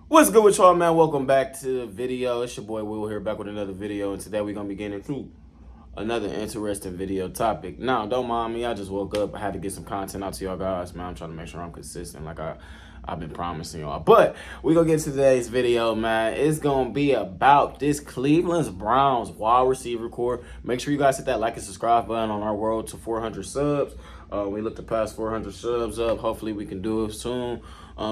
What's good with y'all, man? Welcome back to the video. It's your boy Will here, back with another video, and today we're gonna be getting into another interesting video topic. Now, don't mind me, I just woke up. I had to get some content out to y'all guys, man. I'm trying to make sure I'm consistent, like I've been promising y'all. But we're gonna get to today's video, man. It's gonna be about this Cleveland Browns wide receiver core. Make sure you guys hit that like and subscribe button on our road to 400 subs. We look to pass 400 subs up. Hopefully we can do it soon.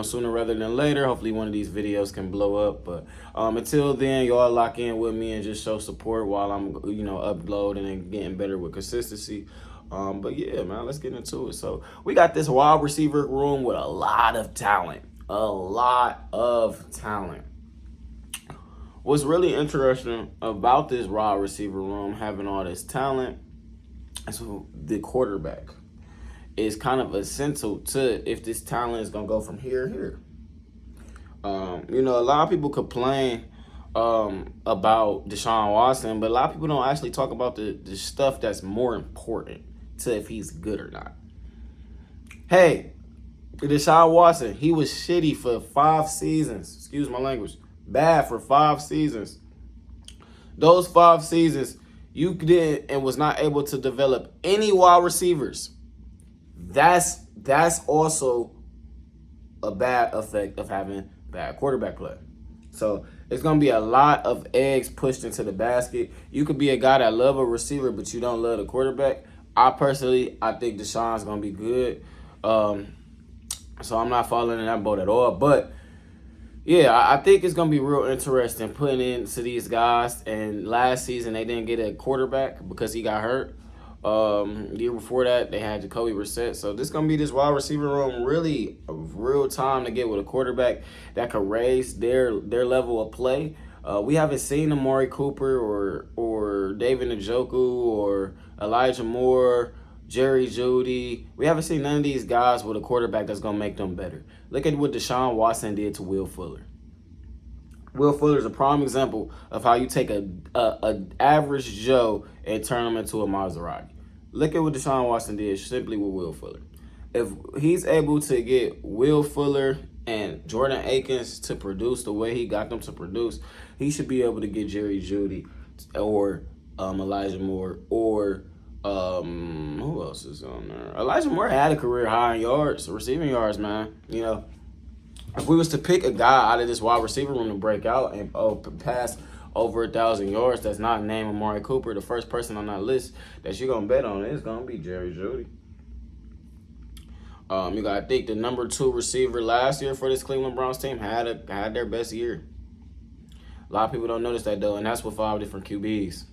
Sooner rather than later. Hopefully one of these videos can blow up. But until then, y'all lock in with me and just show support while I'm, uploading and getting better with consistency. But yeah, man, let's get into it. So we got this wide receiver room with a lot of talent. A lot of talent. What's really interesting about this wide receiver room having all this talent is the quarterback. Is kind of essential to if this talent is gonna go from here to here. A lot of people complain about Deshaun Watson, but a lot of people don't actually talk about the stuff that's more important to if he's good or not. Hey, Deshaun Watson, he was shitty for 5 seasons. Excuse my language. Bad for 5 seasons. Those 5 seasons, you did and was not able to develop any wide receivers. That's also a bad effect of having bad quarterback play. So it's going to be a lot of eggs pushed into the basket. You could be a guy that love a receiver, but you don't love the quarterback. I think Deshaun's going to be good. So I'm not falling in that boat at all. But, yeah, I think it's going to be real interesting putting into these guys. And last season they didn't get a quarterback because he got hurt. The year before that, they had Jacoby Brissett. So this is going to be this wide receiver room really a real time to get with a quarterback that could raise their level of play. We haven't seen Amari Cooper or David Njoku or Elijah Moore, Jerry Jeudy. We haven't seen none of these guys with a quarterback that's going to make them better. Look at what Deshaun Watson did to Will Fuller. Will Fuller is a prime example of how you take a average Joe and turn him into a Maserati. Look at what Deshaun Watson did simply with Will Fuller. If he's able to get Will Fuller and Jordan Akins to produce the way he got them to produce, he should be able to get Jerry Jeudy or Elijah Moore or who else is on there? Elijah Moore had a career high in yards, receiving yards, man. If we was to pick a guy out of this wide receiver room to break out and pass over 1,000 yards that's not named Amari Cooper, the first person on that list that you're going to bet on is going to be Jerry Jeudy. I think the number 2 receiver last year for this Cleveland Browns team had their best year. A lot of people don't notice that, though, and that's with 5 different QBs.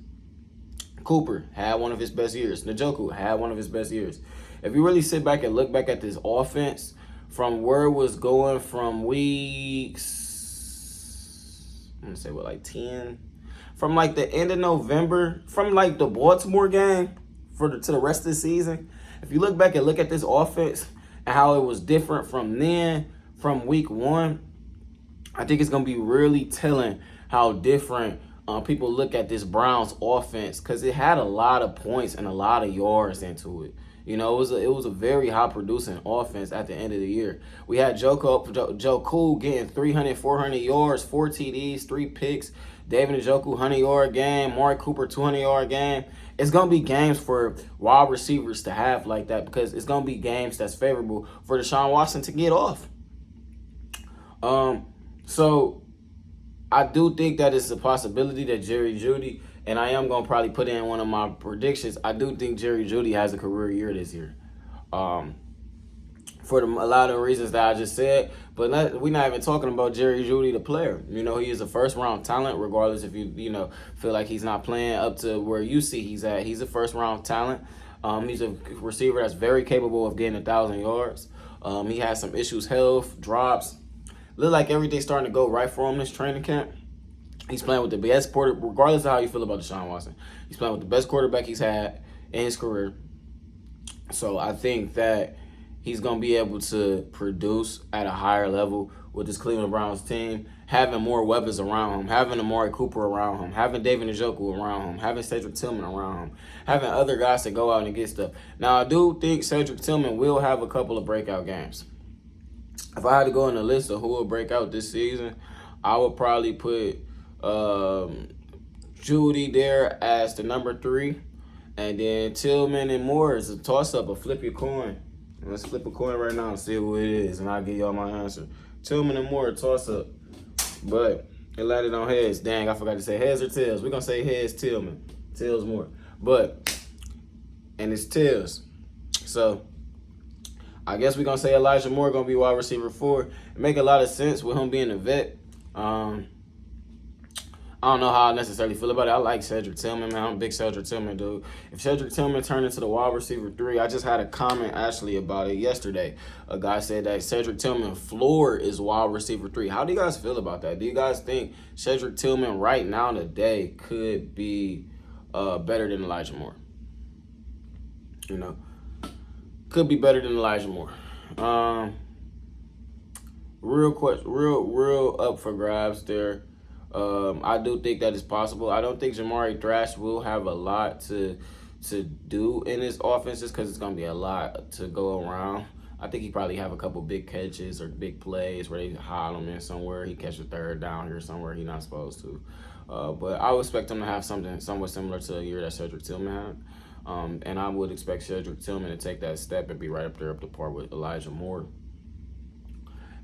Cooper had one of his best years. Njoku had one of his best years. If you really sit back and look back at this offense, from where it was going from weeks, I'm going to say, 10? From, the end of November, from, the Baltimore game to the rest of the season. If you look back and look at this offense and how it was different from then, from week 1, I think it's going to be really telling how different people look at this Browns offense because it had a lot of points and a lot of yards into it. It was a very high producing offense at the end of the year. We had Joe Cool getting 300, 400 yards, 4 TDs, 3 picks. David Njoku 100-yard game. Amari Cooper 200-yard game. It's gonna be games for wide receivers to have like that because it's gonna be games that's favorable for Deshaun Watson to get off. So I do think that it's a possibility that Jerry Jeudy, and I am going to probably put in one of my predictions, I do think Jerry Jeudy has a career year this year. For a lot of the reasons that I just said, but we're not even talking about Jerry Jeudy, the player. He is a first-round talent, regardless if you feel like he's not playing up to where you see he's at. He's a first-round talent. He's a receiver that's very capable of getting 1,000 yards. He has some issues, health, drops. Look like everything's starting to go right for him this training camp. He's playing with the best quarterback, regardless of how you feel about Deshaun Watson. He's playing with the best quarterback he's had in his career. So I think that he's going to be able to produce at a higher level with this Cleveland Browns team, having more weapons around him, having Amari Cooper around him, having David Njoku around him, having Cedric Tillman around him, having other guys to go out and get stuff. Now, I do think Cedric Tillman will have a couple of breakout games. if I had to go on the list of who will break out this season, I would probably put Judy there as the number 3. And then Tillman and Moore is a toss-up, a flip your coin. Let's flip a coin right now and see who it is, and I'll give y'all my answer. Tillman and Moore, toss-up. But it landed on heads. Dang, I forgot to say heads or tails. We're going to say heads, Tillman. Tails, Moore. And it's tails. So I guess we're going to say Elijah Moore going to be wide receiver 4. It make a lot of sense with him being a vet. I don't know how I necessarily feel about it. I like Cedric Tillman, man. I'm a big Cedric Tillman dude. If Cedric Tillman turned into the wide receiver 3, I just had a comment actually about it yesterday. A guy said that Cedric Tillman floor is wide receiver 3. How do you guys feel about that? Do you guys think Cedric Tillman right now today could be better than Elijah Moore? You know, could be better than Elijah Moore. Real up for grabs there. I do think that is possible. I don't think Jamari Thrash will have a lot to do in his offense just because it's going to be a lot to go around. I think he probably have a couple big catches or big plays where they haul him in somewhere. He catch a third down here somewhere he's not supposed to. But I would expect him to have something somewhat similar to the year that Cedric Tillman had. And I would expect Cedric Tillman to take that step and be right up there up to par with Elijah Moore.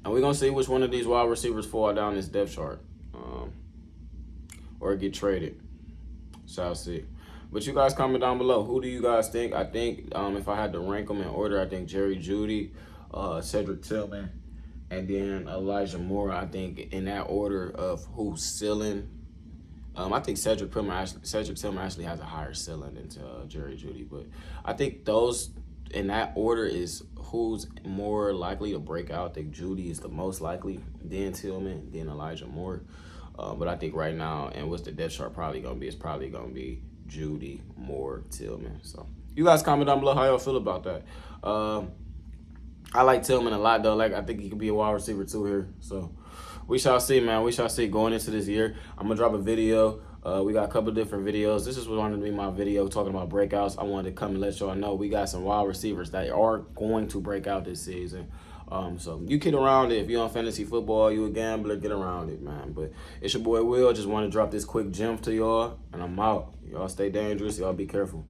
And we're going to see which one of these wide receivers fall down this depth chart. Or get traded. Shall see. But you guys comment down below. Who do you guys think? I think if I had to rank them in order, I think Jerry Jeudy, Cedric Tillman, and then Elijah Moore. I think in that order of who's ceiling. I think Cedric Tillman actually has a higher ceiling than Jerry Jeudy. But I think those in that order is who's more likely to break out. I think Jeudy is the most likely, then Tillman, then Elijah Moore. But I think right now, and what's the depth chart probably going to be, it's probably going to be Jeudy, Moore, Tillman. So you guys comment down below how y'all feel about that. I like Tillman a lot, though. Like, I think he could be a wide receiver, too, here. So we shall see, man. We shall see going into this year. I'm going to drop a video. We got a couple different videos. This is what wanted to be my video talking about breakouts. I wanted to come and let y'all know we got some wide receivers that are going to break out this season. So you kid around it. If you're on fantasy football, you a gambler, get around it, man. But it's your boy Will. Just want to drop this quick gem to y'all, and I'm out. Y'all stay dangerous. Y'all be careful.